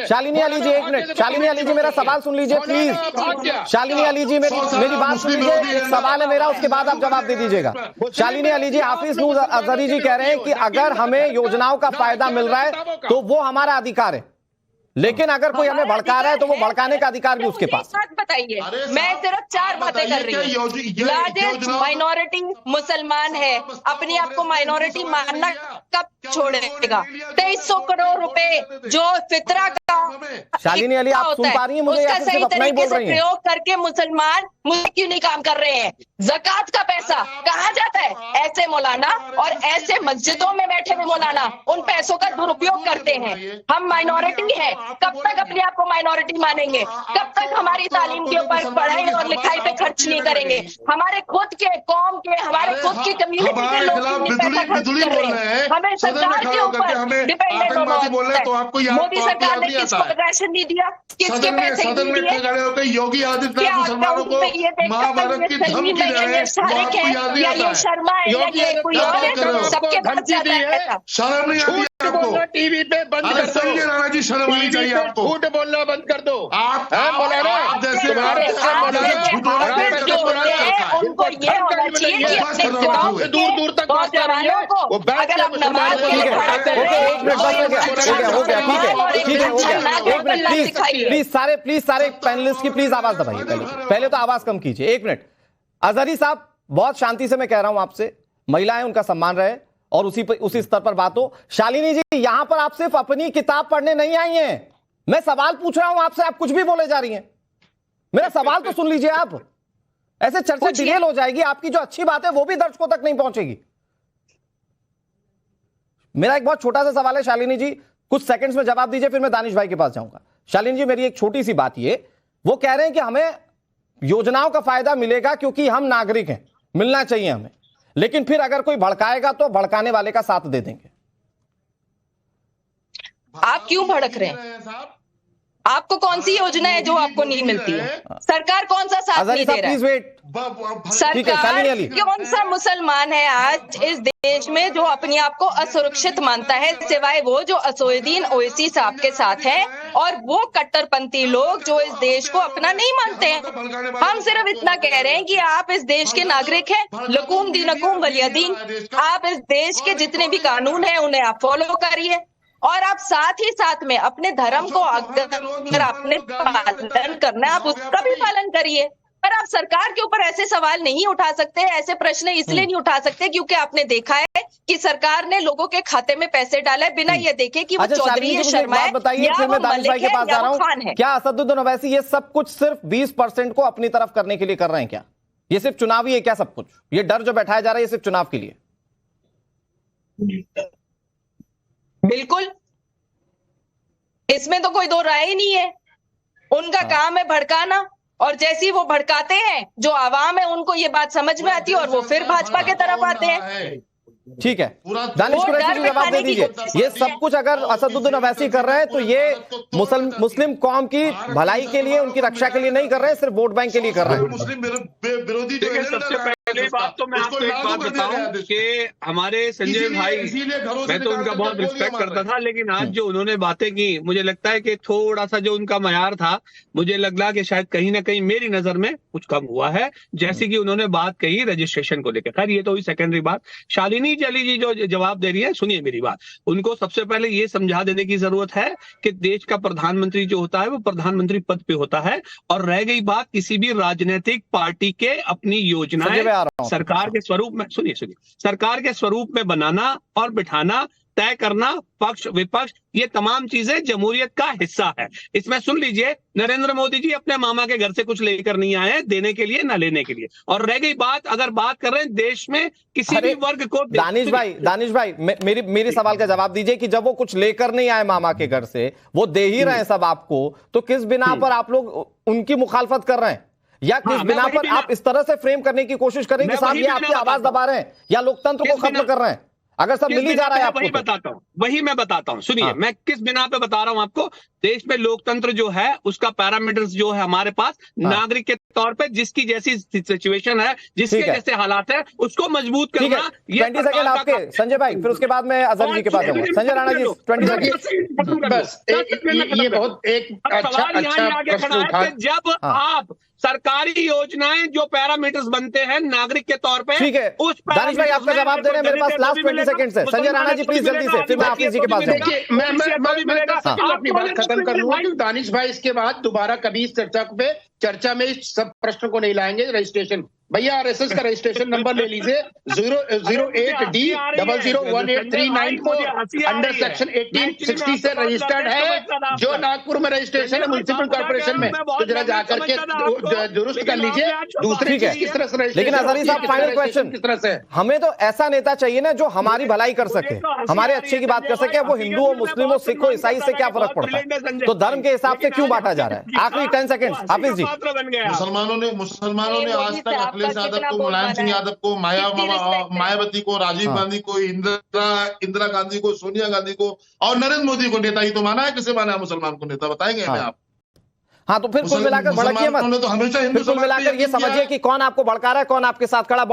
शालिनी अली जी एक मिनट, शालिनी अली जी मेरा सवाल सुन लीजिए प्लीज। शालिनी अली जी मेरी बात सुन लीजिए, एक सवाल है मेरा, उसके बाद आप जवाब दे दीजिएगा। शालिनी अली जी, हाफिज नूर अजहरी जी कह रहे हैं कि अगर हमें योजनाओं का फायदा मिल रहा है तो वो हमारा अधिकार है, लेकिन अगर कोई हमें भड़का रहा है तो वो भड़काने का अधिकार भी उसके पास। बात बताइए, मैं सिर्फ 4 बातें कर रही हूँ। लार्जेस्ट माइनॉरिटी मुसलमान है, अपने आप को माइनॉरिटी मानना कब छोड़ेगा? 2300 करोड़ रुपए जो फितरा का शालिनी अली आप सुन पा रही हैं मुझे या फिर सिर्फ अपना ही बोल रही हैं? प्रयोग करके मुसलमान मुझे क्यों नहीं काम कर रहे हैं? ज़कात का पैसा कहाँ जाता है? ऐसे मौलाना और ऐसे मस्जिदों में बैठे हुए मौलाना उन पैसों का दुरुपयोग करते हैं। हम माइनॉरिटी है, कब तक अपने आप को माइनॉरिटी मानेंगे? कब तक हमारी तालीम के ऊपर, पढ़ाई और लिखाई पे खर्च नहीं करेंगे? हमारे खुद के कौम के, हमारे खुद की कम्युनिटी के लोग पैसा खर्च कर रहे हैं, हमें सरकार के ऊपर डिपेंडेंट होना होता है। मोदी सरकार ने किसको राशन नहीं दिया? किसके पैसे नहीं दिए? योगी आदित्यनाथ मुसलमानों को महाभारत की धमकी दे रहे हैं, वो आपको याद नहीं आता है? शर्मा है या ये कोई और है? सबके पास जाता है। शर्म नहीं आती आपको? टीवी पे बंद कर दो। सही है राणा जी, शर्म आनी चाहिए आपको। झूठ बोलना बंद कर दो। आप जैसे उनको ये होना चाहिए कि अपने गांव के दूर दूर तक बात कर रही है वो बैठ अगर आप नमाज के लिए खड़ा कर रहे हैं, एक मिनट बस हो गया, ठीक है, एक मिनट प्लीज सारे पैनलिस्ट की प्लीज आवाज दबाइए, पहले तो आवाज कम कीजिए। एक मिनट अजहरी साहब, बहुत शांति से मैं कह रहा हूं आपसे, महिलाएं उनका सम्मान रहे और उसी स्तर पर बात हो। शालिनी जी, यहां पर आप सिर्फ अपनी किताब पढ़ने नहीं आई हैं, मैं सवाल पूछ रहा हूं आपसे, आप कुछ भी बोले जा रही हैं। मेरा सवाल तो सुन लीजिए आप, ऐसे चर्चा डिटेल हो जाएगी, आपकी जो अच्छी बात है वो भी दर्शकों तक नहीं पहुंचेगी। मेरा एक बहुत छोटा सा सवाल है शालिनी जी, कुछ सेकंड्स में जवाब दीजिए, फिर मैं दानिश भाई के पास जाऊंगा। शालिनी जी, मेरी एक छोटी सी बात, ये वो कह रहे हैं कि हमें योजनाओं का फायदा मिलेगा क्योंकि हम नागरिक हैं, मिलना चाहिए हमें, लेकिन फिर अगर कोई भड़काएगा तो भड़काने वाले का साथ दे देंगे। आप क्यों भड़क रहे हैं? आपको कौन सी योजना है जो आपको नहीं मिलती है? सरकार कौन सा साथ नहीं दे रहा है? सरकार कौन सा मुसलमान है आज इस देश में जो अपने आप को असुरक्षित मानता है, सिवाय वो जो असदुद्दीन ओवैसी साहब के साथ है और वो कट्टरपंथी लोग जो इस देश को अपना नहीं मानते हैं। हम सिर्फ इतना कह रहे हैं कि आप इस देश के नागरिक हैं, लकूम दीनकुम वलियदीन। आप इस देश के जितने भी कानून हैं उन्हें आप फॉलो करिए और आप साथ ही साथ में अपने धर्म को अगर आपने पालन करना है आप उसका भी पालन करिए। पर आप सरकार के ऊपर ऐसे सवाल नहीं उठा सकते, ऐसे प्रश्न इसलिए नहीं उठा सकते क्योंकि आपने देखा है कि सरकार ने लोगों के खाते में पैसे डाले बिना ये देखे कि वो चौधरी शर्मा है या वो मलिक है या वो खान है। क्या असदुद्दीन ओवैसी ये सब कुछ सिर्फ 20% को अपनी तरफ करने के लिए कर रहे हैं? क्या ये सिर्फ चुनावी है? क्या सब कुछ ये डर जो बैठाया जा रहा है ये सिर्फ चुनाव के लिए? बिल्कुल, इसमें तो कोई दो राय ही नहीं है। उनका काम है भड़काना और जैसे ही वो भड़काते हैं जो आवाम है उनको ये बात समझ में आती है और वो फिर भाजपा के तरफ आते हैं। ठीक है, दानिश कुरैशी जी जवाब दे दीजिए। ये सब कुछ अगर असदुद्दीन ओवैसी कर रहे हैं तो ये मुस्लिम कौम की भलाई के लिए, उनकी रक्षा के लिए नहीं कर रहे हैं, सिर्फ वोट बैंक के लिए कर रहे हैं। मुस्लिम विरोधी जो है, सबसे पहले बात तो मैं आपको एक बात बताऊं कि हमारे संजय भाई, मैं तो उनका बहुत रिस्पेक्ट करता था, लेकिन आज जो उन्होंने बातें की मुझे लगता है कि थोड़ा सा जो उनका मयार था, मुझे लगा कि शायद कहीं ना कहीं मेरी नजर में कुछ कम हुआ है। जैसे कि उन्होंने बात कही रजिस्ट्रेशन को लेकर, खैर ये तो हुई सेकेंडरी बात। शालिनी अली जी जो जवाब दे रही है, सुनिए मेरी बात, उनको सबसे पहले ये समझा देने की जरूरत है कि देश का प्रधानमंत्री जो होता है वो प्रधानमंत्री पद पे होता है। और रह गई बात किसी भी राजनीतिक पार्टी के अपनी योजनाएं सरकार के स्वरूप में, सुनिए सरकार के स्वरूप में बनाना और बिठाना, तय करना, पक्ष विपक्ष, ये तमाम चीजें जमहूरियत का हिस्सा है। इसमें सुन लीजिए, नरेंद्र मोदी जी अपने मामा के घर से कुछ लेकर नहीं आए हैं, देने के लिए ना लेने के लिए। और रह गई बात, अगर बात कर रहे हैं देश में किसी भी वर्ग को, दानिश भाई मेरी सवाल का जवाब दीजिए कि जब वो कुछ लेकर नहीं आए मामा के घर से, वो दे ही रहे हैं सब आपको, तो किस बिना पर आप लोग उनकी मुखालफत कर रहे हैं? या किस बिना पर आप इस तरह से फ्रेम करने की कोशिश करें कि साहब ये आपकी आवाज दबा रहे हैं या लोकतंत्र को खत्म कर रहे हैं? अगर सब मिल ही जा रहा है आपको, वही मैं बताता हूँ। सुनिए, मैं किस बिना पे बता रहा हूँ आपको। देश में लोकतंत्र जो है उसका पैरामीटर्स जो है हमारे पास, नागरिक के तौर पे जिसकी जैसी सिचुएशन है, जिसके जैसे हालात है, उसको मजबूत करना। 20 सेकंड आपके संजय भाई, फिर उसके बाद मैं अजहर जी के पास जाऊंगा। संजय राणा जी 20 सेकंड। बस ये बहुत एक अच्छा प्रश्न उठा। जब आप सरकारी योजनाएं जो पैरामीटर्स बनते हैं नागरिक के तौर पे, ठीक है दानिश भाई आपका जवाब दे रहे हैं, मेरे पास लास्ट 20 सेकंड है। संजय राणा जी प्लीज जल्दी से, फिर मैं हाफिज जी के पास जाऊंगा। मैं अपनी बात खत्म कर लूंगा, क्योंकि दानिश भाई इसके बाद दोबारा कभी इस चर्चा में इस सब प्रश्न को नहीं लाएंगे। रजिस्ट्रेशन भैया RSS का रजिस्ट्रेशन नंबर ले लीजिए 008D001839 अंडर सेक्शन 1860 से रजिस्टर्ड है, जो नागपुर में रजिस्ट्रेशन है म्युनिसिपल कॉर्पोरेशन में। तो जरा जाकर के दुरुस्त कर लीजिए। दूसरी चीज किस तरह से, लेकिन अजहरी साहब फाइनल क्वेश्चन, किस तरह से हमें तो ऐसा नेता चाहिए ना जो हमारी भलाई कर सके, हमारे अच्छे की बात कर सके। वो हिंदू हो, मुस्लिम हो, सिख हो, ईसाई से क्या फर्क पड़ता है? तो धर्म के हिसाब से क्यों बांटा जा रहा है? आखिरी 10 सेकंड हाफिज जी। मुसलमानों ने आज तक अखिलेश यादव को, मुलायम सिंह यादव को, मायावती को, राजीव गांधी को, इंदिरा गांधी को, सोनिया गांधी को और नरेंद्र मोदी को नेता ही तो माना है। किसे माना है मुसलमान को नेता, बताएंगे हमें आप? हाँ तो फिर कुल मिलाकर भड़किए मत, तो हमेशा कुल मिलाकर ये समझिए कि कौन आपको भड़का रहा है, कौन आपके साथ खड़ा।